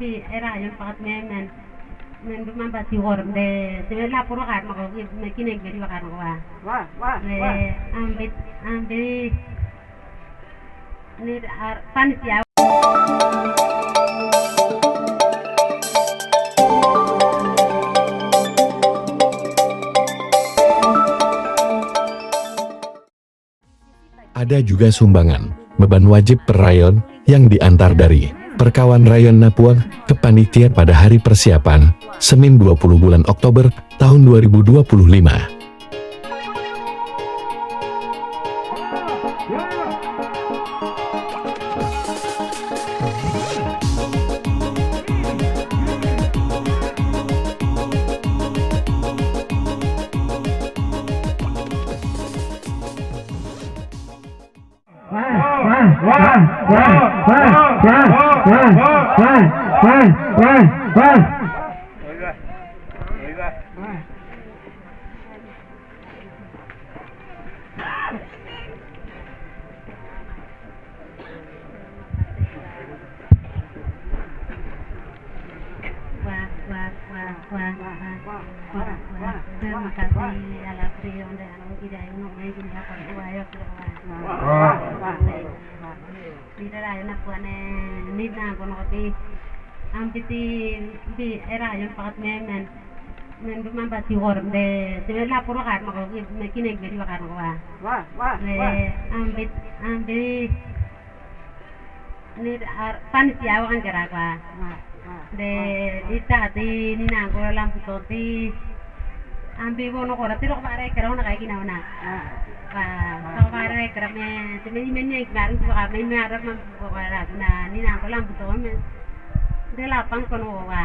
era yon fakat men duman bati horum de la puro kan mako me kinek beri wakan wa ambe ni panitia Ada juga sumbangan beban wajib per rayon yang diantar dari Perkawan Rayon Napuan ke panitia pada hari persiapan Senin 20 bulan Oktober tahun 2025. Terima kasih ala beliau dan tidak untuk mengingat uayok tidak ada nak buat ni nak kono tapi ampiti era yang fakat men duman bati horum de la puro kan mako me kinek beri wakan wa ambe ni panitia wakan keraka de ditati ni na ko lampu toti ambe bono ko ratiro pare kero na kay ginauna so pare krame timi menye garu ko kami marap man ko para na ni na ko lampu to me de la pan kono wa